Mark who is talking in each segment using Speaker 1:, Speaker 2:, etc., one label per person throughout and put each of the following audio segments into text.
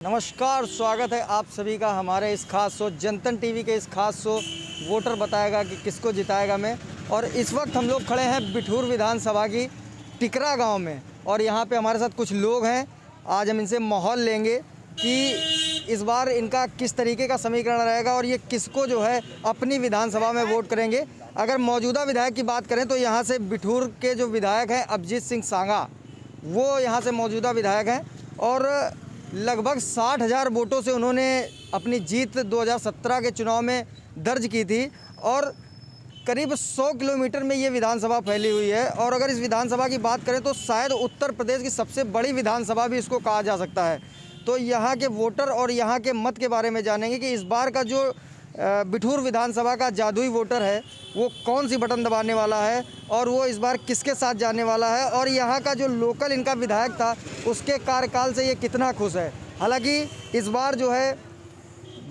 Speaker 1: नमस्कार, स्वागत है आप सभी का हमारे इस खास शो जनतन टीवी के इस खास शो वोटर बताएगा कि किसको जिताएगा में। और इस वक्त हम लोग खड़े हैं बिठूर विधानसभा की टिकरा गांव में और यहां पे हमारे साथ कुछ लोग हैं। आज हम इनसे माहौल लेंगे कि इस बार इनका किस तरीके का समीकरण रहेगा और ये किसको जो है अपनी विधानसभा में वोट करेंगे। अगर मौजूदा विधायक की बात करें तो यहाँ से बिठूर के जो विधायक हैं अभिजीत सिंह सांगा, वो यहाँ से मौजूदा विधायक हैं और लगभग 60,000 वोटों से उन्होंने अपनी जीत 2017 के चुनाव में दर्ज की थी और करीब 100 किलोमीटर में ये विधानसभा फैली हुई है। और अगर इस विधानसभा की बात करें तो शायद उत्तर प्रदेश की सबसे बड़ी विधानसभा भी इसको कहा जा सकता है। तो यहाँ के वोटर और यहाँ के मत के बारे में जानेंगे कि इस बार का जो बिठूर विधानसभा का जादुई वोटर है वो कौन सी बटन दबाने वाला है और वो इस बार किसके साथ जाने वाला है और यहाँ का जो लोकल इनका विधायक था उसके कार्यकाल से ये कितना खुश है। हालांकि इस बार जो है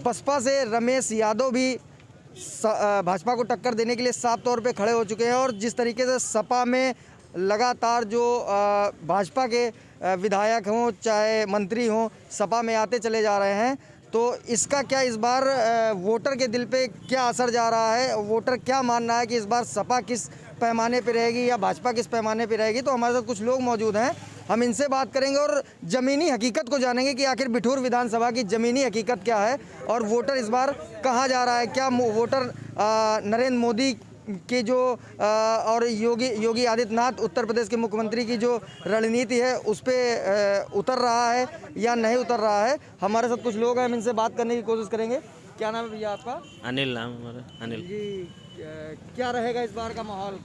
Speaker 1: बसपा से रमेश यादव भी भाजपा को टक्कर देने के लिए साफ तौर पे खड़े हो चुके हैं और जिस तरीके से सपा में लगातार जो भाजपा के विधायक हों चाहे मंत्री हों सपा में आते चले जा रहे हैं, तो इसका क्या इस बार वोटर के दिल पे क्या असर जा रहा है, वोटर क्या मानना है कि इस बार सपा किस पैमाने पे रहेगी या भाजपा किस पैमाने पे रहेगी। तो हमारे साथ कुछ लोग मौजूद हैं, हम इनसे बात करेंगे और ज़मीनी हकीकत को जानेंगे कि आखिर बिठूर विधानसभा की ज़मीनी हकीकत क्या है और वोटर इस बार कहाँ जा रहा है। क्या वोटर नरेंद्र मोदी की जो और योगी आदित्यनाथ उत्तर प्रदेश के मुख्यमंत्री की जो रणनीति है उस पर उतर रहा है या नहीं उतर रहा है। हमारे साथ कुछ लोग हैं, हम इनसे बात करने की कोशिश करेंगे। क्या नाम है भैया आपका?
Speaker 2: अनिल नाम हमारा। अनिल
Speaker 1: जी, क्या रहेगा इस बार का माहौल?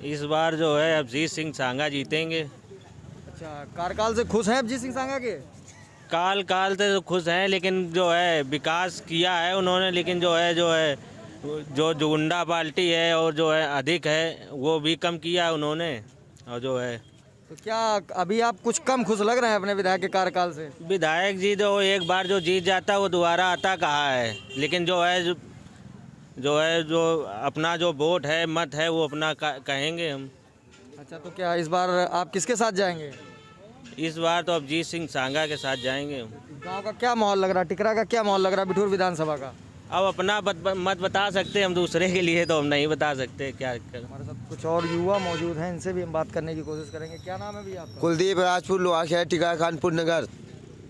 Speaker 2: इस बार जो है अभिजीत सिंह सांगा जीतेंगे।
Speaker 1: अच्छा, कार्यकाल से खुश हैं अभिजीत सिंह सांगा के?
Speaker 2: काल से तो खुश हैं, लेकिन जो है विकास किया है उन्होंने, लेकिन जो है जो गुंडा पार्टी है और जो है अधिक है वो भी कम किया है उन्होंने। और जो है
Speaker 1: तो क्या अभी आप कुछ कम खुश लग रहे हैं अपने विधायक के कार्यकाल से?
Speaker 2: विधायक जी जो एक बार जो जीत जाता है वो दोबारा आता कहाँ है, लेकिन जो अपना जो वोट है मत है वो अपना कहेंगे हम।
Speaker 1: अच्छा, तो क्या इस बार आप किसके साथ जाएंगे?
Speaker 2: इस बार तो अभिजीत सिंह सांगा के साथ जाएंगे हम।
Speaker 1: गाँव का क्या माहौल लग रहा है, टिकरा का क्या माहौल लग रहा है बिठूर विधानसभा का?
Speaker 2: अब अपना मत बता सकते हम, दूसरे के लिए तो हम नहीं बता सकते क्या कर।
Speaker 1: हमारे साथ कुछ और युवा मौजूद हैं, इनसे भी हम बात करने की कोशिश करेंगे। क्या नाम है भैया आपका?
Speaker 3: कुलदीप राजपुर लोहा शहर टिकरा कानपुर नगर।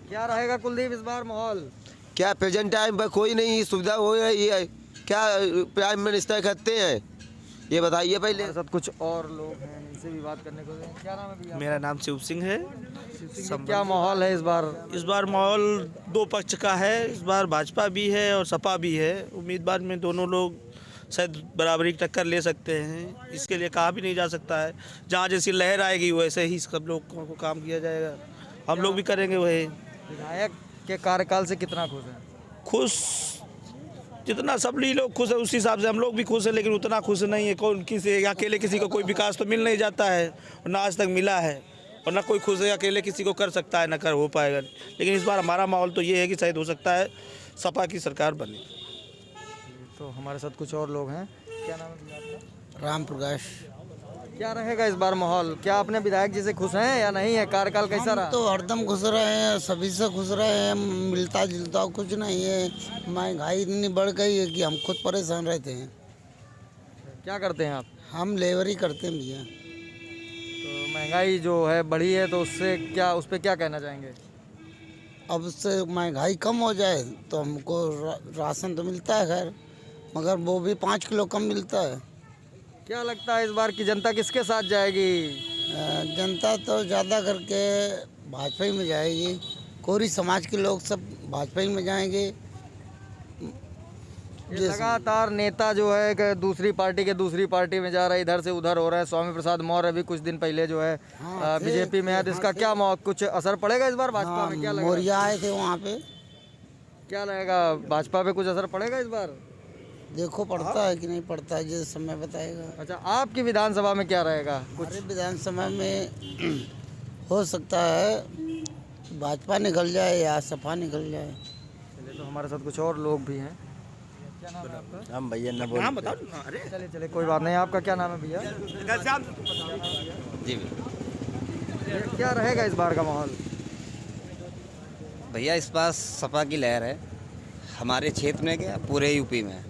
Speaker 1: क्या रहेगा कुलदीप इस बार माहौल?
Speaker 3: क्या प्रेजेंट टाइम पर कोई नहीं सुविधा हो रही है? क्या प्राइम मिनिस्टर करते हैं ये बताइए पहले।
Speaker 1: हमारे साथ कुछ और लोग हैं, इनसे भी बात करने को। क्या नाम है भैया?
Speaker 4: मेरा नाम शिव सिंह है।
Speaker 1: क्या माहौल है इस बार?
Speaker 4: इस बार माहौल दो पक्ष का है। इस बार भाजपा भी है और सपा भी है। उम्मीदवार में दोनों लोग शायद बराबरी की टक्कर ले सकते हैं, इसके लिए कहा भी नहीं जा सकता है। जहाँ जैसी लहर आएगी वैसे ही सब लोग को काम किया जाएगा, हम लोग भी करेंगे वही।
Speaker 1: विधायक के कार्यकाल से कितना खुश है?
Speaker 4: खुश जितना सब लोग खुश है उसी हिसाब से हम लोग भी खुश है, लेकिन उतना खुश नहीं है। कौन किसी अकेले किसी को कोई विकास तो मिल नहीं जाता है और ना आज तक मिला है, और ना कोई खुश है अकेले किसी को कर सकता है, ना कर हो पाएगा। लेकिन इस बार हमारा माहौल तो ये है कि शायद हो सकता है सपा की सरकार बने।
Speaker 1: तो हमारे साथ कुछ और लोग हैं। क्या नाम है आपका?
Speaker 3: राम प्रकाश।
Speaker 1: क्या रहेगा इस बार माहौल? क्या अपने विधायक जी से खुश हैं या नहीं है? कार्यकाल कैसा रहा?
Speaker 5: तो हरदम खुश रहे हैं, सभी से खुश रहे हैं, मिलता जुलता कुछ नहीं है। महंगाई इतनी बढ़ गई है कि हम खुद परेशान रहते हैं।
Speaker 1: क्या करते हैं आप?
Speaker 5: हम लेबरी करते हैं भैया।
Speaker 1: तो महंगाई जो है बढ़ी है तो उससे क्या, उस पर क्या कहना चाहेंगे?
Speaker 5: अब उससे महंगाई कम हो जाए तो हमको राशन तो मिलता है खैर, मगर वो भी 5 किलो कम मिलता है।
Speaker 1: क्या लगता है इस बार की जनता किसके साथ जाएगी?
Speaker 5: जनता तो ज़्यादा करके भाजपा ही में जाएगी। कोरी समाज के लोग सब भाजपा ही में जाएंगे।
Speaker 1: लगातार नेता जो है कि दूसरी पार्टी के दूसरी पार्टी में जा रहा है, इधर से उधर हो रहा है। स्वामी प्रसाद मौर्य भी कुछ दिन पहले जो है बीजेपी में है, तो इसका क्या कुछ असर पड़ेगा इस बार भाजपा में? क्या लगेगा?
Speaker 5: मौर्य आए थे वहाँ पे। क्या
Speaker 1: लगेगा भाजपा पे कुछ असर पड़ेगा इस बार?
Speaker 5: देखो पड़ता है कि नहीं पड़ता है, जिस समय बताएगा।
Speaker 1: अच्छा, आपकी विधानसभा में क्या रहेगा?
Speaker 5: हमारे विधानसभा में हो सकता है भाजपा निकल जाए या सपा निकल जाए।
Speaker 1: चलिए, तो हमारे साथ कुछ और लोग भी हैं। क्या नाम है आपका?
Speaker 3: हम भैया न
Speaker 4: नाम बताओ। अरे
Speaker 1: चलिए कोई बात नहीं। आपका क्या नाम है भैया?
Speaker 3: जी
Speaker 1: क्या रहेगा इस बार का माहौल?
Speaker 6: भैया इस बार सपा की लहर है हमारे क्षेत्र में, क्या पूरे यूपी में।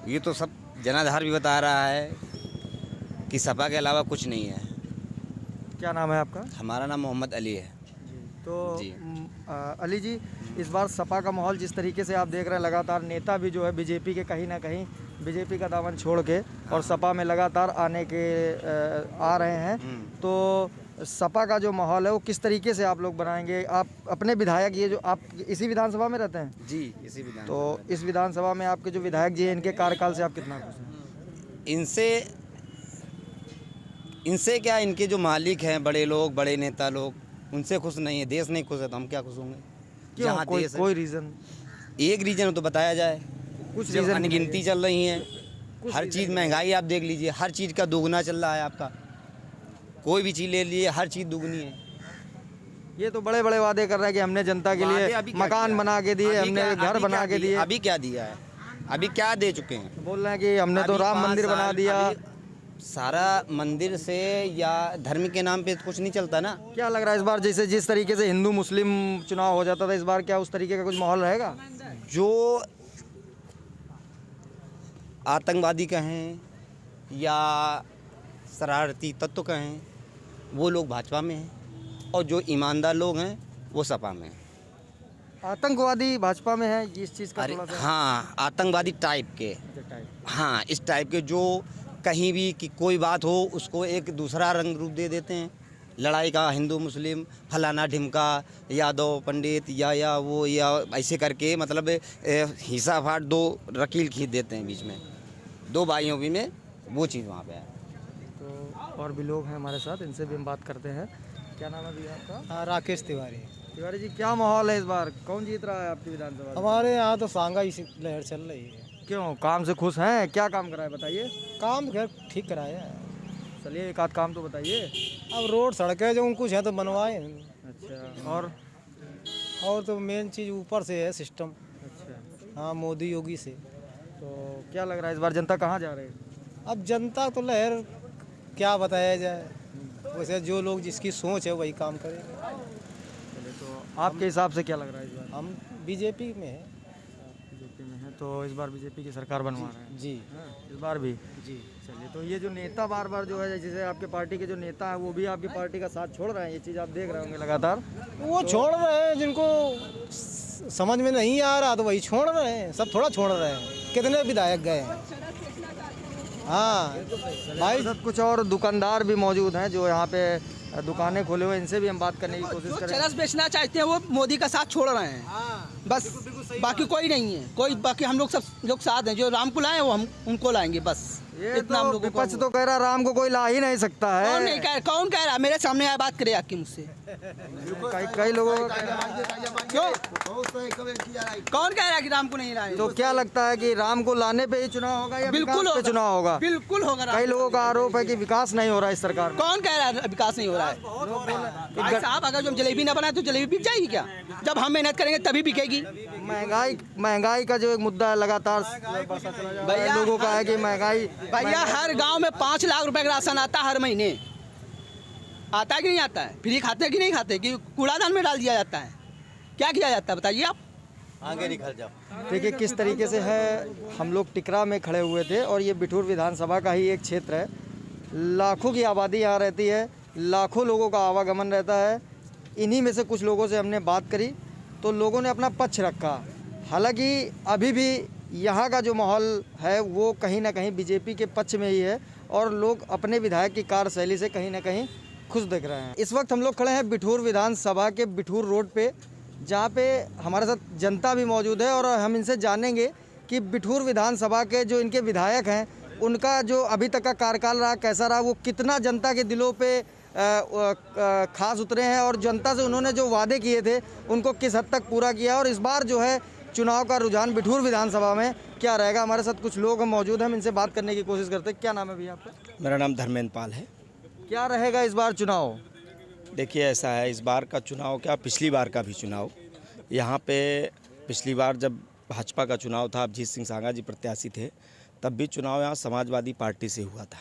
Speaker 6: ये तो सब जनाधार भी बता रहा है कि सपा के अलावा कुछ नहीं है।
Speaker 1: क्या नाम है आपका?
Speaker 6: हमारा नाम मोहम्मद अली है।
Speaker 1: तो
Speaker 6: जी।
Speaker 1: अली जी, इस बार सपा का माहौल जिस तरीके से आप देख रहे हैं, लगातार नेता भी जो है बीजेपी के कहीं ना कहीं बीजेपी का दामन छोड़ के और सपा में लगातार आ रहे हैं, तो सपा का जो माहौल है वो किस तरीके से आप लोग बनाएंगे? आप अपने विधायक, ये जो आप इसी विधानसभा में रहते हैं?
Speaker 6: जी, इसी विधान।
Speaker 1: तो इस विधानसभा में आपके जो विधायक जी हैं, इनके कार्यकाल से आप कितना खुश हैं?
Speaker 6: इनसे क्या, इनके जो मालिक हैं बड़े लोग, बड़े नेता लोग, उनसे खुश नहीं है। देश नहीं खुश है तो हम क्या खुश होंगे?
Speaker 1: क्यों? कोई रीज़न?
Speaker 6: एक रीज़न तो बताया जाए।
Speaker 1: कुछ
Speaker 6: जब
Speaker 1: रीज़न
Speaker 6: अनगिनती चल रही है, हर चीज़ महंगाई आप देख लीजिए, हर चीज़ का दोगुना चल रहा है आपका। कोई भी चीज़ ले लिए, हर चीज़ दुगनी है।
Speaker 1: ये तो बड़े बड़े वादे कर रहे हैं कि हमने जनता के लिए मकान बना के दिए, हमने घर बना के दिए।
Speaker 6: अभी क्या दिया है? अभी क्या दे चुके हैं?
Speaker 1: बोल रहे हैं कि हमने तो राम मंदिर बना दिया।
Speaker 6: सारा मंदिर से या धर्म के नाम पे कुछ नहीं चलता ना।
Speaker 1: क्या लग रहा है इस बार, जैसे जिस तरीके से हिंदू मुस्लिम चुनाव हो जाता था, इस बार क्या उस तरीके का कुछ माहौल रहेगा?
Speaker 6: जो आतंकवादी कहें या शरारती तत्व कहें, वो लोग भाजपा में हैं, और जो ईमानदार लोग हैं वो सपा में हैं।
Speaker 1: आतंकवादी भाजपा में है, इस चीज़ का
Speaker 6: अरे
Speaker 1: थोड़ा सा
Speaker 6: हाँ, आतंकवादी टाइप के, हाँ इस टाइप के, जो कहीं भी कि कोई बात हो उसको एक दूसरा रंग रूप दे देते हैं। लड़ाई का हिंदू मुस्लिम, फलाना ढिमका, यादव पंडित या वो या ऐसे करके, मतलब हिस्सा फाट दो रकील खींच देते हैं बीच में, दो भाइयों भी में वो चीज़ वहाँ पे है।
Speaker 1: तो और भी लोग हैं हमारे साथ, इनसे भी हम बात करते हैं। क्या नाम है भैया आपका?
Speaker 7: राकेश तिवारी।
Speaker 1: तिवारी जी, क्या माहौल है इस बार? कौन जीत रहा है आपकी विधानसभा?
Speaker 7: हमारे यहाँ तो सांगाई सी लहर चल रही है।
Speaker 1: क्यों, काम से खुश हैं? क्या काम कराए बताइए?
Speaker 7: काम खैर ठीक कराया है।
Speaker 1: चलिए एक आध काम तो बताइए।
Speaker 7: अब रोड सड़कें जो कुछ है तो बनवाए।
Speaker 1: अच्छा, और
Speaker 7: तो मेन चीज़ ऊपर से है सिस्टम।
Speaker 1: अच्छा,
Speaker 7: हाँ, मोदी योगी से।
Speaker 1: तो क्या लग रहा है इस बार जनता कहाँ जा रही है?
Speaker 7: अब जनता तो लहर क्या बताया जाए, वैसे जो लोग जिसकी सोच है वही काम करेंगे।
Speaker 1: चलिए, तो आपके हिसाब से क्या लग रहा है इस बार?
Speaker 7: हम बीजेपी में हैं।
Speaker 1: बीजेपी में है, तो इस बार बीजेपी की सरकार बनवा रहे हैं?
Speaker 7: जी
Speaker 1: हाँ, इस बार भी?
Speaker 7: जी।
Speaker 1: चलिए, तो ये जो नेता बार बार जो है, जैसे आपके पार्टी के जो नेता हैं वो भी आपकी पार्टी का साथ छोड़ रहे हैं, ये चीज़ आप देख रहे होंगे लगातार।
Speaker 7: वो छोड़ रहे हैं, जिनको समझ में नहीं आ रहा तो वही छोड़ रहे हैं। सब थोड़ा छोड़ रहे हैं, कितने विधायक गए हैं। हाँ भाई,
Speaker 1: साथ कुछ और दुकानदार भी मौजूद हैं जो यहाँ पे दुकानें खोले हुए, इनसे भी हम बात करने की कोशिश करें।
Speaker 8: चरस बेचना चाहते हैं वो मोदी का साथ छोड़ रहे हैं। बस बाकी कोई नहीं है, कोई बाकी हम लोग सब लोग साथ हैं। जो राम को लाए वो हम उनको लाएंगे, बस
Speaker 1: ये
Speaker 8: इतना हम
Speaker 1: तो
Speaker 8: लोगों को।
Speaker 1: विपक्ष तो कह रहा राम को कोई ला ही नहीं सकता है।
Speaker 8: कौन नहीं कह रहा? कौन कह रहा? मेरे सामने आया बात करे आके मुझसे।
Speaker 1: कई लोगों का
Speaker 8: क्यों? कौन कह रहा है कि राम को नहीं लाए?
Speaker 1: तो क्या लगता है कि राम को लाने पे ही चुनाव होगा या
Speaker 8: बिल्कुल
Speaker 1: विकास पे चुनाव होगा?
Speaker 8: बिल्कुल होगा।
Speaker 1: कई लोगों का आरोप है कि विकास नहीं हो रहा है इस सरकार में।
Speaker 8: कौन कह रहा है विकास नहीं हो रहा है? भाई साहब, अगर जो हम जलेबी ना बनाए तो जलेबी बिक जाएगी क्या? जब हम मेहनत करेंगे तभी बिकेगी।
Speaker 1: महंगाई का जो एक मुद्दा है लगातार बढ़ता चला जा रहा है, लोगों का है कि महंगाई।
Speaker 8: भैया, हर गांव में 5 लाख रुपए का राशन आता है हर महीने। आता है कि नहीं आता है? फ्री खाते हैं कि नहीं खाते? कि कूड़ादान में डाल दिया जाता है? क्या किया जाता है बताइए आप?
Speaker 6: आगे निकल जाओ।
Speaker 1: देखिए किस तरीके से है। हम लोग टिकरा में खड़े हुए थे और ये बिठूर विधानसभा का ही एक क्षेत्र है। लाखों की आबादी यहाँ रहती है, लाखों लोगों का आवागमन रहता है। इन्हीं में से कुछ लोगों से हमने बात करी तो लोगों ने अपना पक्ष रखा। हालांकि अभी भी यहाँ का जो माहौल है वो कहीं ना कहीं बीजेपी के पक्ष में ही है और लोग अपने विधायक की कार्यशैली से कहीं ना कहीं खुश दिख रहे हैं। इस वक्त हम लोग खड़े हैं बिठूर विधानसभा के बिठूर रोड पे, जहाँ पे हमारे साथ जनता भी मौजूद है और हम इनसे जानेंगे कि बिठूर विधानसभा के जो इनके विधायक हैं उनका जो अभी तक का कार्यकाल रहा कैसा रहा, वो कितना जनता के दिलों पे खास उतरे हैं और जनता से उन्होंने जो वादे किए थे उनको किस हद तक पूरा किया और इस बार जो है चुनाव का रुझान बिठूर विधानसभा में क्या रहेगा। हमारे साथ कुछ लोग मौजूद हैं, हम इनसे बात करने की कोशिश करते हैं। क्या नाम है भैया आपका?
Speaker 9: मेरा नाम धर्मेंद्र पाल है।
Speaker 1: क्या रहेगा इस बार चुनाव?
Speaker 9: देखिए ऐसा है, इस बार का चुनाव क्या, पिछली बार का भी चुनाव यहाँ पे, पिछली बार जब भाजपा का चुनाव था, अभिजीत सिंह सांगा जी प्रत्याशी थे, तब भी चुनाव यहाँ समाजवादी पार्टी से हुआ था।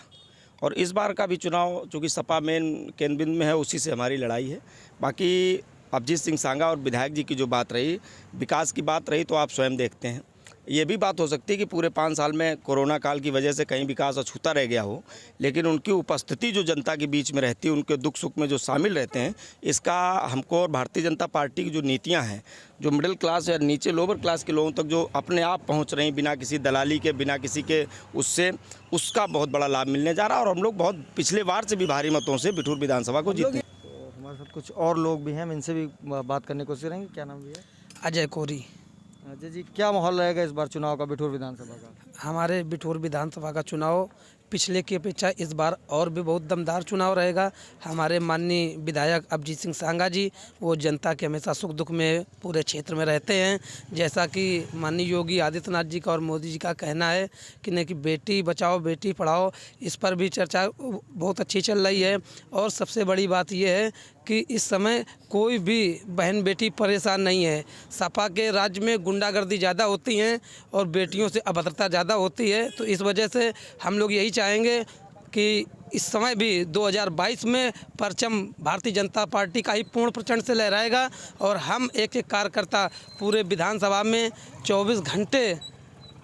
Speaker 9: और इस बार का भी चुनाव चूँकि सपा मेन केंद्र बिंदु में है, उसी से हमारी लड़ाई है। बाकी अभिजीत सिंह सांगा और विधायक जी की जो बात रही, विकास की बात रही, तो आप स्वयं देखते हैं। ये भी बात हो सकती है कि पूरे 5 साल में कोरोना काल की वजह से कहीं विकास अछूता रह गया हो, लेकिन उनकी उपस्थिति जो जनता के बीच में रहती है, उनके दुख सुख में जो शामिल रहते हैं, इसका हमको और भारतीय जनता पार्टी की जो नीतियां हैं, जो मिडिल क्लास या नीचे लोअर क्लास के लोगों तक जो अपने आप पहुंच रही बिना किसी दलाली के, बिना किसी के उससे, उसका बहुत बड़ा लाभ मिलने जा रहा है। और हम लोग बहुत पिछले बार से भी भारी मतों से बिठूर विधानसभा को जीते।
Speaker 1: तो हमारे साथ कुछ और लोग भी हैं, हम इनसे भी बात करने की कोशिश करेंगे। क्या नाम भैया?
Speaker 10: अजय कोरी।
Speaker 1: अजय जी, क्या माहौल रहेगा इस बार चुनाव का बिठूर विधानसभा का?
Speaker 10: हमारे बिठूर विधानसभा का चुनाव पिछले की अपेक्षा इस बार और भी बहुत दमदार चुनाव रहेगा। हमारे माननीय विधायक अभिजीत सिंह सांगा जी, वो जनता के हमेशा सुख दुख में पूरे क्षेत्र में रहते हैं। जैसा कि माननीय योगी आदित्यनाथ जी का और मोदी जी का कहना है कि नहीं कि बेटी बचाओ बेटी पढ़ाओ, इस पर भी चर्चा बहुत अच्छी चल रही है। और सबसे बड़ी बात यह है कि इस समय कोई भी बहन बेटी परेशान नहीं है। सपा के राज्य में गुंडागर्दी ज़्यादा होती हैं और बेटियों से अभद्रता ज़्यादा होती है। तो इस वजह से हम लोग यही चाहेंगे कि इस समय भी 2022 में परचम भारतीय जनता पार्टी का ही पूर्ण प्रचंड से लहराएगा और हम एक एक कार्यकर्ता पूरे विधानसभा में 24 घंटे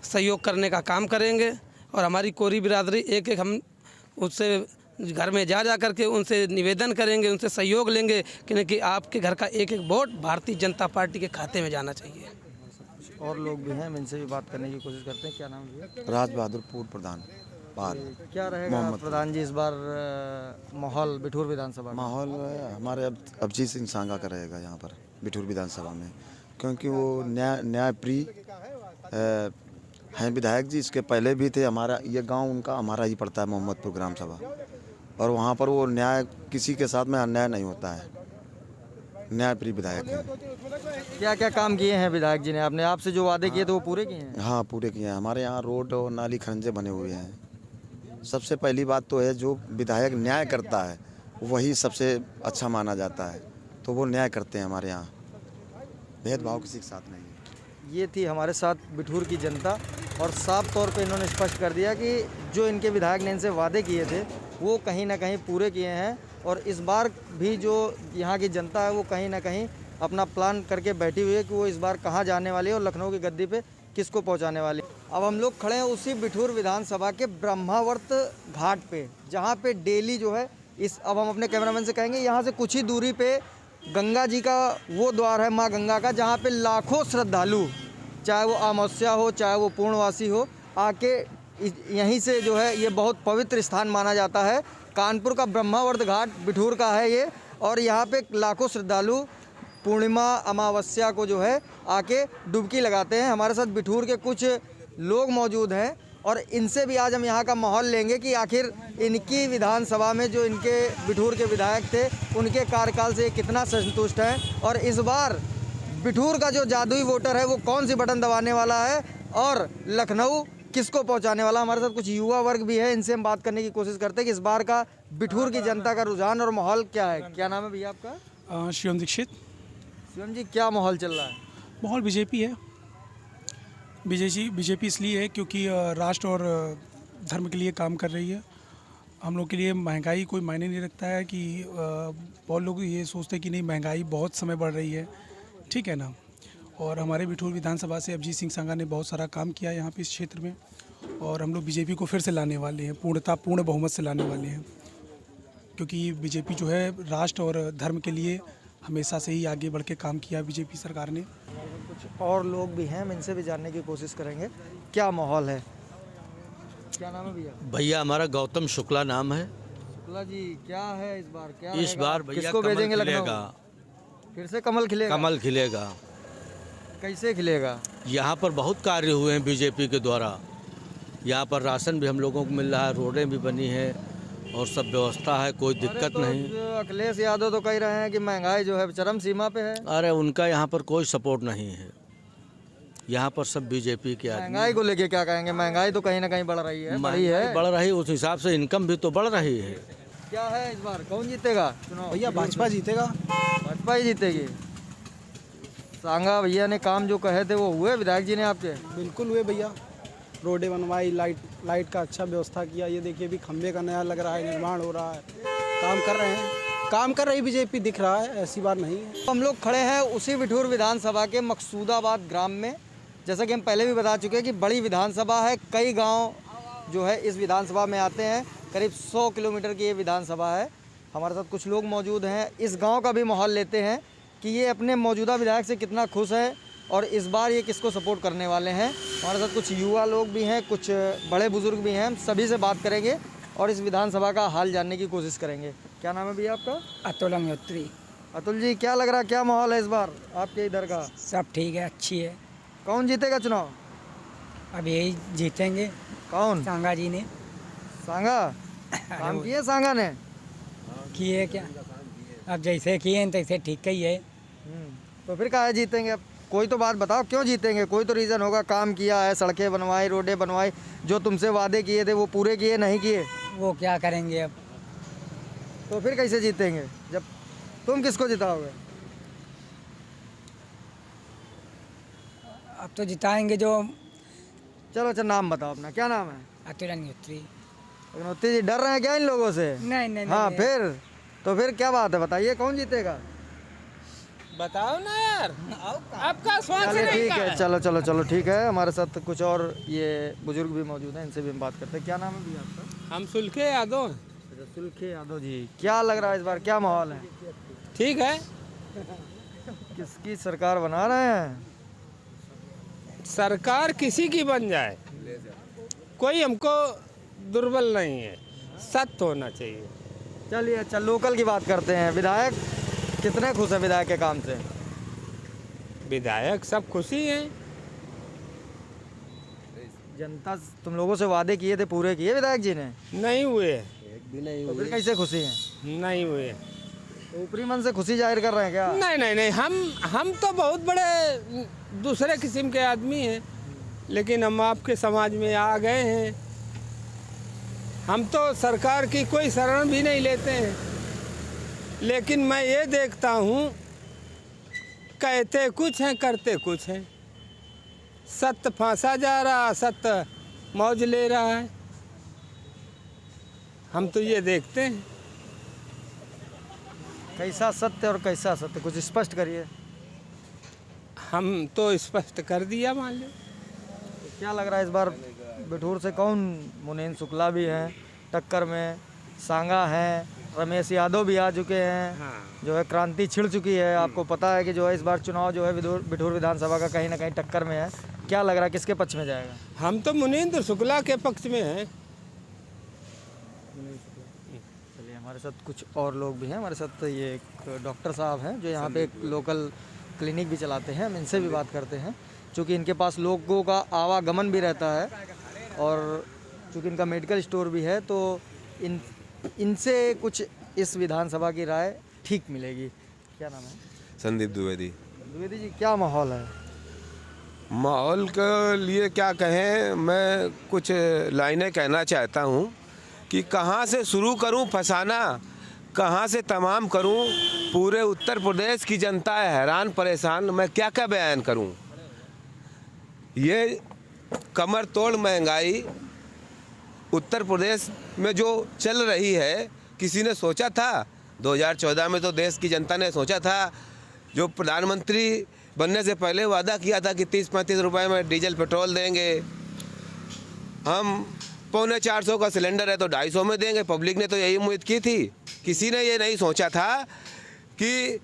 Speaker 10: सहयोग करने का काम करेंगे। और हमारी कोरी बिरादरी एक एक हम उससे घर में जा करके उनसे निवेदन करेंगे, उनसे सहयोग लेंगे कि आपके घर का एक एक वोट भारतीय जनता पार्टी के खाते में जाना चाहिए।
Speaker 1: और लोग भी हैं, हम इनसे भी बात करने की कोशिश करते हैं। क्या नाम है?
Speaker 11: राज बहादुर पूर्व प्रधान।
Speaker 1: क्या रहेगा प्रधान जी इस बार माहौल बिठूर विधानसभा?
Speaker 11: माहौल हमारे अभिजीत सिंह सांगा का रहेगा यहाँ पर बिठूर विधानसभा में, क्योंकि वो न्यायप्रिय हैं विधायक जी। इसके पहले भी थे। हमारा ये गांव उनका हमारा ही पड़ता है, मोहम्मदपुर ग्राम सभा, और वहाँ पर वो न्याय, किसी के साथ में अन्याय नहीं होता है। न्यायप्रिय विधायक हैं।
Speaker 1: क्या क्या काम किए हैं विधायक जी ने? आपने आपसे जो वादे किए थे वो पूरे किए हैं?
Speaker 11: हाँ, पूरे किए हैं। हमारे यहाँ रोड और नाली खरंजे बने हुए हैं। सबसे पहली बात तो है, जो विधायक न्याय करता है वही सबसे अच्छा माना जाता है, तो वो न्याय करते हैं हमारे यहाँ, भेदभाव किसी के साथ नहीं है।
Speaker 1: ये थी हमारे साथ बिठूर की जनता, और साफ तौर पे इन्होंने स्पष्ट कर दिया कि जो इनके विधायक ने इनसे वादे किए थे वो कहीं ना कहीं पूरे किए हैं। और इस बार भी जो यहाँ की जनता है वो कहीं ना कहीं अपना प्लान करके बैठी हुई है कि वो इस बार कहाँ जाने वाली है और लखनऊ की गद्दी पे किसको पहुँचाने वाली है। अब हम लोग खड़े हैं उसी बिठूर विधानसभा के ब्रह्मावर्त घाट पे, जहाँ पे डेली जो है अब हम अपने कैमरामैन से कहेंगे, यहाँ से कुछ ही दूरी पे गंगा जी का वो द्वार है, माँ गंगा का, जहाँ पे लाखों श्रद्धालु, चाहे वो अमावस्या हो चाहे वो पूर्णवासी हो, आके यहीं से जो है ये बहुत पवित्र स्थान माना जाता है। कानपुर का ब्रह्मावर्त घाट बिठूर का है ये, और यहाँ पे लाखों श्रद्धालु पूर्णिमा अमावस्या को जो है आके डुबकी लगाते हैं। हमारे साथ बिठूर के कुछ लोग मौजूद हैं और इनसे भी आज हम यहाँ का माहौल लेंगे कि आखिर इनकी विधानसभा में जो इनके बिठूर के विधायक थे उनके कार्यकाल से कितना संतुष्ट हैं, और इस बार बिठूर का जो जादुई वोटर है वो कौन सी बटन दबाने वाला है और लखनऊ किसको पहुंचाने वाला। हमारे साथ कुछ युवा वर्ग भी है, इनसे हम बात करने की कोशिश करते हैं कि इस बार का बिठूर की जनता का रुझान और माहौल क्या है। क्या नाम है भैया आपका?
Speaker 12: शिवम दीक्षित।
Speaker 1: शिवम जी, क्या माहौल चल रहा है?
Speaker 12: माहौल बीजेपी है। बीजेपी इसलिए है क्योंकि राष्ट्र और धर्म के लिए काम कर रही है। हम लोग के लिए महंगाई कोई मायने नहीं रखता है कि बहुत लोग ये सोचते हैं कि नहीं महंगाई बहुत समय बढ़ रही है, ठीक है ना। और हमारे बिठूर विधानसभा से अभिजीत सिंह सांगा ने बहुत सारा काम किया यहाँ पे इस क्षेत्र में, और हम लोग बीजेपी को फिर से लाने वाले हैं, पूर्ण बहुमत से लाने वाले हैं, क्योंकि बीजेपी जो है राष्ट्र और धर्म के लिए हमेशा से ही आगे बढ़ के काम किया बीजेपी सरकार ने।
Speaker 1: कुछ और लोग भी हैं, हम इनसे भी जानने की कोशिश करेंगे क्या माहौल है। क्या नाम है भैया?
Speaker 13: भैया हमारा गौतम शुक्ला नाम है।
Speaker 1: शुक्ला जी, क्या है इस बार? क्या
Speaker 13: इस बार भैया
Speaker 1: किसको भेजेंगे लखनऊ? फिर से कमल खिलेगा?
Speaker 13: कमल खिलेगा।
Speaker 1: कैसे खिलेगा?
Speaker 13: यहाँ पर बहुत कार्य हुए हैं बीजेपी के द्वारा। यहाँ पर राशन भी हम लोगों को मिल रहा है, रोडें भी बनी है और सब व्यवस्था है, कोई दिक्कत नहीं।
Speaker 1: अखिलेश यादव तो कह रहे हैं कि महंगाई जो है चरम सीमा पे है।
Speaker 13: अरे उनका यहाँ पर कोई सपोर्ट नहीं है, यहाँ पर सब बीजेपी के आदमी।
Speaker 1: महंगाई को लेके क्या कहेंगे? महंगाई तो कहीं ना कहीं बढ़ रही है,
Speaker 13: बढ़ रही है, उस हिसाब से इनकम भी तो बढ़ रही है।
Speaker 1: क्या है इस बार कौन जीतेगा चुनाव?
Speaker 7: भैया भाजपा जीतेगा।
Speaker 1: भाजपा ही जीतेगी। सांगा भैया ने काम जो कहे थे वो हुए विधायक जी ने आपके?
Speaker 7: बिल्कुल हुए भैया। रोडें बनवाई, लाइट का अच्छा व्यवस्था किया। ये देखिए भी खंबे का नया लग रहा है, निर्माण हो रहा है, काम कर रहे हैं। काम कर रही बीजेपी दिख रहा है, ऐसी बात नहीं है।
Speaker 1: हम लोग खड़े हैं उसी बिठूर विधानसभा के मकसूदाबाद ग्राम में। जैसा कि हम पहले भी बता चुके हैं कि बड़ी विधानसभा है, कई गांव जो है इस विधानसभा में आते हैं। करीब 100 किलोमीटर की ये विधानसभा है। हमारे साथ कुछ लोग मौजूद हैं, इस गांव का भी माहौल लेते हैं कि ये अपने मौजूदा विधायक से कितना खुश है और इस बार ये किसको सपोर्ट करने वाले हैं। हमारे साथ कुछ युवा लोग भी हैं, कुछ बड़े बुजुर्ग भी हैं। हम सभी से बात करेंगे और इस विधानसभा का हाल जानने की कोशिश करेंगे। क्या नाम है भैया आपका?
Speaker 14: अतुल अग्निहोत्री।
Speaker 1: अतुल जी, क्या लग रहा है, क्या माहौल है इस बार आपके इधर का?
Speaker 14: सब ठीक है, अच्छी है।
Speaker 1: कौन जीतेगा चुनाव?
Speaker 14: अब यही जीतेंगे।
Speaker 1: कौन?
Speaker 14: सांगा जी ने।
Speaker 1: सांगा काम किए? सांगा ने
Speaker 14: किए क्या? अब जैसे किए तैसे ठीक ही है।
Speaker 1: तो फिर कहाँ जीतेंगे? अब कोई तो बात बताओ, क्यों जीतेंगे? कोई तो रीज़न होगा। काम किया है, सड़कें बनवाई, रोडें बनवाई, जो तुमसे वादे किए थे वो पूरे किए नहीं किए?
Speaker 14: वो क्या करेंगे अब?
Speaker 1: तो फिर कैसे जीतेंगे जब तुम किसको जिताओगे?
Speaker 14: अब तो जिताएंगे जो।
Speaker 1: चलो अच्छा, नाम बताओ अपना, क्या नाम है?
Speaker 14: अतुल अग्निहोत्री।
Speaker 1: अग्निहोत्री जी, डर रहे हैं क्या इन लोगों से?
Speaker 14: नहीं नहीं
Speaker 1: हाँ
Speaker 14: नहीं।
Speaker 1: फिर तो फिर क्या बात है, बताइए कौन जीतेगा?
Speaker 15: बताओ ना यार, आपका स्वास्थ्य
Speaker 1: चलिए
Speaker 15: नहीं
Speaker 1: ठीक
Speaker 15: का
Speaker 1: है, चलो चलो चलो ठीक है। हमारे साथ कुछ और ये बुजुर्ग भी मौजूद हैं, इनसे भी हम बात करते हैं। क्या नाम है भैया आपका?
Speaker 15: हम सुल्खे यादव।
Speaker 1: सुल्खे यादव जी, क्या लग रहा है इस बार, क्या माहौल है?
Speaker 15: ठीक है।
Speaker 1: किसकी सरकार बना रहे हैं?
Speaker 15: सरकार किसी की बन जाए, कोई हमको दुर्बल नहीं है, सत्य होना चाहिए।
Speaker 1: चलिए अच्छा, लोकल की बात करते हैं। विधायक कितने खुश हैं विधायक के काम से?
Speaker 15: विधायक सब खुशी हैं।
Speaker 1: जनता तुम लोगों से वादे किए थे, पूरे किए विधायक जी ने?
Speaker 15: नहीं हुए।
Speaker 1: एक भी नहीं हुए। तो फिर कैसे खुशी हैं?
Speaker 15: नहीं हुए।
Speaker 1: तो ऊपरी मन से खुशी जाहिर कर रहे हैं क्या?
Speaker 15: नहीं नहीं नहीं, हम तो बहुत बड़े दूसरे किस्म के आदमी हैं, लेकिन हम आपके समाज में आ गए हैं। हम तो सरकार की कोई शरण भी नहीं लेते हैं, लेकिन मैं ये देखता हूँ कहते कुछ हैं करते कुछ हैं। सत्य फांसा जा रहा, सत्य मौज ले रहा है। हम तो ये देखते हैं।
Speaker 1: कैसा सत्य और कैसा सत्य, कुछ स्पष्ट करिए।
Speaker 15: हम तो स्पष्ट कर दिया, मान लो।
Speaker 1: तो क्या लग रहा है इस बार बिठूर से कौन? मुनीन शुक्ला भी हैं टक्कर में, सांगा हैं, रमेश यादव भी आ चुके हैं।
Speaker 15: हाँ।
Speaker 1: जो है क्रांति छिड़ चुकी है। आपको पता है कि जो है इस बार चुनाव जो है बिठूर विधानसभा का कहीं ना कहीं टक्कर में है। क्या लग रहा है किसके पक्ष में जाएगा?
Speaker 15: हम तो मुनीन्द्र शुक्ला के पक्ष में हैं।
Speaker 1: चलिए, हमारे साथ कुछ और लोग भी हैं। हमारे साथ ये एक डॉक्टर साहब हैं जो यहाँ पे एक लोकल क्लिनिक भी चलाते हैं। हम इनसे भी बात करते हैं, चूँकि इनके पास लोगों का आवागमन भी रहता है और चूँकि इनका मेडिकल स्टोर भी है, तो इनसे कुछ इस विधानसभा की राय ठीक मिलेगी। क्या नाम है?
Speaker 16: संदीप द्विवेदी।
Speaker 1: द्विवेदी जी, क्या माहौल है?
Speaker 16: माहौल के लिए क्या कहें, मैं कुछ लाइनें कहना चाहता हूँ कि कहाँ से शुरू करूँ फसाना, कहाँ से तमाम करूँ। पूरे उत्तर प्रदेश की जनता है हैरान परेशान, मैं क्या क्या बयान करूँ। ये कमर तोड़ महंगाई उत्तर प्रदेश में जो चल रही है, किसी ने सोचा था? 2014 में तो देश की जनता ने सोचा था, जो प्रधानमंत्री बनने से पहले वादा किया था कि 30-35 रुपए में डीजल पेट्रोल देंगे। हम 350 का सिलेंडर है तो 250 में देंगे। पब्लिक ने तो यही उम्मीद की थी। किसी ने ये नहीं सोचा था कि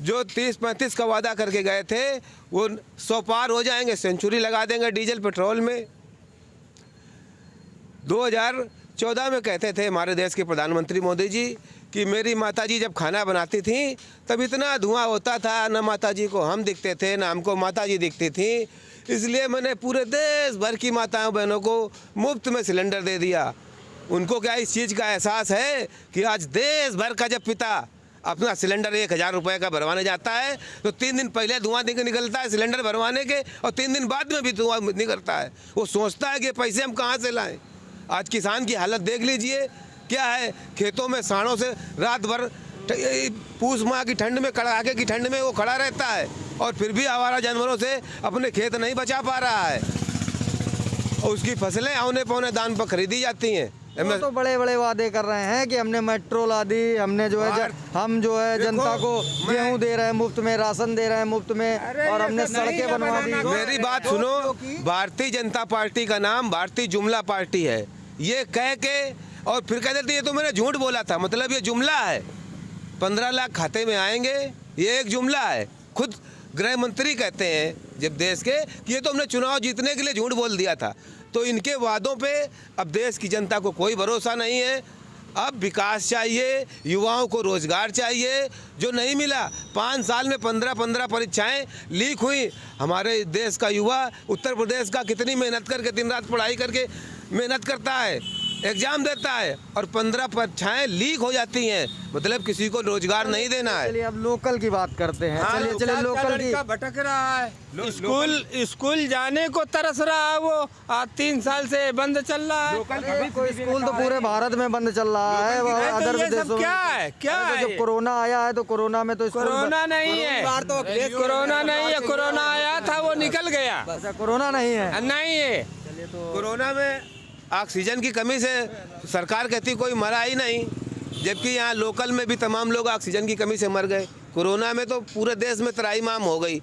Speaker 16: जो 30-35 का वादा करके गए थे वो 100 पार हो जाएंगे, सेंचुरी लगा देंगे डीजल पेट्रोल में। 2014 में कहते थे हमारे देश के प्रधानमंत्री मोदी जी कि मेरी माताजी जब खाना बनाती थी तब इतना धुआं होता था, न माताजी को हम दिखते थे न हमको माताजी दिखती थी, इसलिए मैंने पूरे देश भर की माताओं बहनों को मुफ्त में सिलेंडर दे दिया। उनको क्या इस चीज़ का एहसास है कि आज देश भर का जब पिता अपना सिलेंडर 1000 रुपये का भरवाने जाता है तो 3 दिन पहले धुआं निकलता है सिलेंडर भरवाने के, और 3 दिन बाद में भी धुआं निकलता है। वो सोचता है कि पैसे हम कहाँ से लाएं। आज किसान की हालत देख लीजिए क्या है। खेतों में साड़ों से रात भर पूस माह की ठंड में, कड़ाके की ठंड में वो खड़ा रहता है और फिर भी आवारा जानवरों से अपने खेत नहीं बचा पा रहा है। और उसकी फसलें औने पौने दाम पर खरीदी जाती हैं।
Speaker 1: वो तो बड़े बड़े वादे कर रहे हैं कि हमने मेट्रो ला दी, हमने जो है हम जो है जनता को गेहूं दे रहे हैं मुफ्त में, राशन दे रहे हैं मुफ्त में, और हमने सड़कें बनवा दी।
Speaker 16: मेरी बात सुनो, भारतीय जनता पार्टी का नाम भारतीय जुमला पार्टी है। ये कह के और फिर कह देती है तो मैंने झूठ बोला था, मतलब ये जुमला है। 15 लाख खाते में आएंगे, ये एक जुमला है। खुद गृह मंत्री कहते हैं जब देश के कि ये तो हमने चुनाव जीतने के लिए झूठ बोल दिया था। तो इनके वादों पे अब देश की जनता को कोई भरोसा नहीं है। अब विकास चाहिए, युवाओं को रोजगार चाहिए, जो नहीं मिला। 5 साल में 15 परीक्षाएं लीक हुई। हमारे देश का युवा उत्तर प्रदेश का कितनी मेहनत करके, दिन रात पढ़ाई करके मेहनत करता है, एग्जाम देता है, और 15 परीक्षाएं लीक हो जाती हैं। मतलब किसी को रोजगार नहीं देना है।
Speaker 1: चलिए अब लोकल की बात करते हैं।
Speaker 16: हाँ,
Speaker 1: चलिए लोकल की।
Speaker 15: भटक रहा है, स्कूल जाने को तरस रहा है। वो आज 3 साल से बंद चल रहा है।
Speaker 1: अभी कोई स्कूल तो पूरे भारत में बंद चल रहा है, अदर विदेशों में।
Speaker 15: क्या है
Speaker 1: जब कोरोना आया है तो कोरोना में तो
Speaker 15: कोरोना नहीं है, कोरोना नहीं है, कोरोना आया था वो निकल गया।
Speaker 1: कोरोना नहीं है,
Speaker 15: नहीं है।
Speaker 16: कोरोना में ऑक्सीजन की कमी से सरकार कहती कोई मरा ही नहीं, जबकि यहाँ लोकल में भी तमाम लोग ऑक्सीजन की कमी से मर गए। कोरोना में तो पूरे देश में त्राहीमाम हो गई।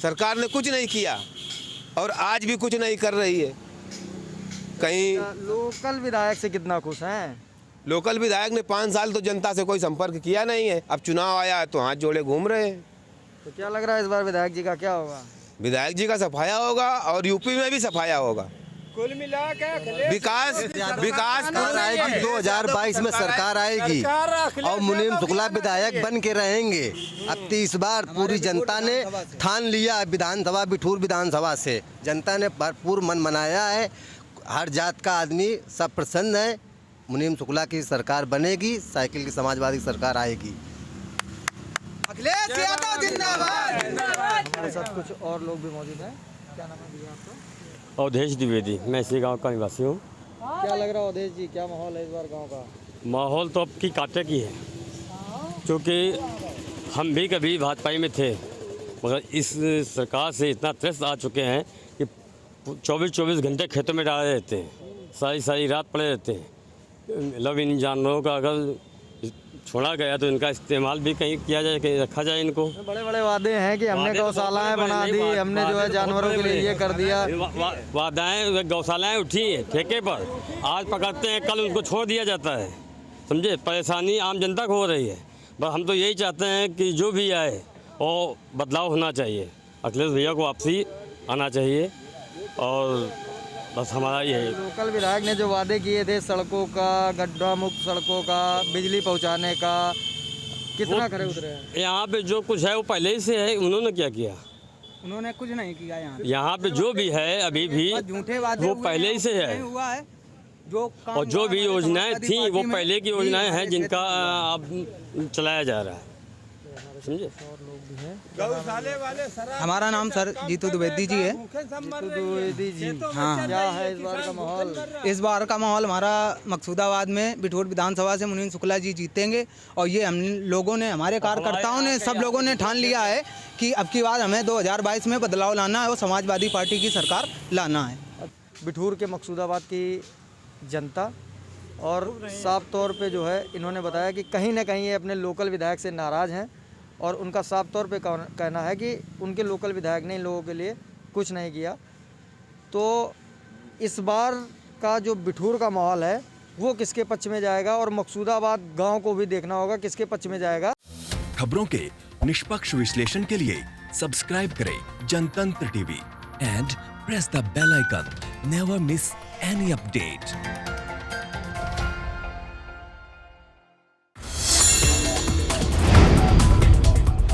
Speaker 16: सरकार ने कुछ नहीं किया और आज भी कुछ नहीं कर रही है। कहीं
Speaker 1: लोकल विधायक से कितना खुश हैं?
Speaker 16: लोकल विधायक ने 5 साल तो जनता से कोई संपर्क किया नहीं है। अब चुनाव आया है तो हाथ जोड़े घूम रहे हैं।
Speaker 1: तो क्या लग रहा है इस बार विधायक जी का क्या होगा?
Speaker 16: विधायक जी का सफाया होगा और यूपी में भी सफाया होगा।
Speaker 15: कुल मिला के
Speaker 16: विकास
Speaker 3: आएगी। 2022 में सरकार आएगी और मुनीम शुक्ला विधायक बन के रहेंगे। अब इस बार पूरी जनता ने ठान लिया। विधानसभा बिठूर विधानसभा से जनता ने भरपूर मन मनाया है। हर जात का आदमी सब प्रसन्न है। मुनीम शुक्ला की सरकार बनेगी, साइकिल की समाजवादी सरकार आएगी।
Speaker 1: अखिलेश यादव जिंदाबाद। हमारे साथ कुछ और लोग भी मौजूद हैं। क्या नाम है भैया आपका?
Speaker 17: अवधेश द्विवेदी, मैं इसी गांव का निवासी हूँ।
Speaker 1: क्या लग रहा है अवधेश जी, क्या माहौल है इस बार गांव का?
Speaker 17: माहौल तो अब की कांटे की है, क्योंकि हम भी कभी भाजपाई में थे, मगर इस सरकार से इतना त्रस्त आ चुके हैं कि 24 घंटे खेतों में डाले रहते हैं, सारी रात पड़े रहते हैं। मतलब इन जानवरों का अगर छोड़ा गया तो इनका इस्तेमाल भी कहीं किया जाए, कहीं रखा जाए इनको।
Speaker 1: बड़े बड़े वादे हैं कि हमने गौशालाएं बना दी, हमने जो है जानवरों के लिए ये कर दिया।
Speaker 17: वादाएं, गौशालाएं उठी है ठेके पर, आज पकड़ते हैं, कल उनको छोड़ दिया जाता है। समझे, परेशानी आम जनता को हो रही है। बस हम तो यही चाहते हैं कि जो भी आए वो बदलाव होना चाहिए। अखिलेश भैया को वापसी आना चाहिए और बस हमारा ये है।
Speaker 1: लोकल विधायक ने जो वादे किए थे सड़कों का, गड्ढा मुक्त सड़कों का, बिजली पहुंचाने का, कितना खरे उतरे हैं?
Speaker 17: यहाँ पे जो कुछ है वो पहले ही से है। उन्होंने क्या किया?
Speaker 14: उन्होंने कुछ नहीं किया।
Speaker 17: यहाँ पे जो भी है अभी भी
Speaker 14: झूठे वादे
Speaker 17: वो पहले ही से है।
Speaker 14: हुआ है जो
Speaker 17: और जो भी योजनाएं थी वो पहले की योजनाएं हैं जिनका अब चलाया जा रहा है। समझे।
Speaker 15: गौशाले वाले
Speaker 14: हमारा नाम सर जीतू द्विवेदी जी है।
Speaker 1: जीतू द्विवेदी जी,
Speaker 14: हाँ,
Speaker 1: क्या है इस बार का माहौल?
Speaker 14: इस बार का माहौल हमारा मकसूदाबाद में बिठूर विधानसभा से मुनीम शुक्ला जी जीतेंगे। और ये हम लोगों ने, हमारे कार्यकर्ताओं ने, सब लोगों ने ठान लिया है कि अब की बार हमें 2022 में बदलाव लाना है और समाजवादी पार्टी की सरकार लाना है।
Speaker 1: बिठूर के मकसूदाबाद की जनता और साफ तौर पे जो है इन्होंने बताया कि कहीं ना कहीं ये अपने लोकल विधायक से नाराज़ हैं और उनका साफ तौर पे कहना है कि उनके लोकल विधायक ने इन लोगों के लिए कुछ नहीं किया। तो इस बार का जो बिठूर का माहौल है वो किसके पक्ष में जाएगा और मकसूदाबाद गांव को भी देखना होगा किसके पक्ष में जाएगा।
Speaker 18: खबरों के निष्पक्ष विश्लेषण के लिए सब्सक्राइब करें Janatantra TV and press the bell icon. Never miss any update.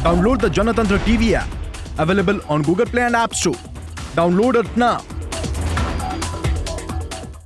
Speaker 18: Download the Janatantra TV app, available on Google Play and App Store. Download it now.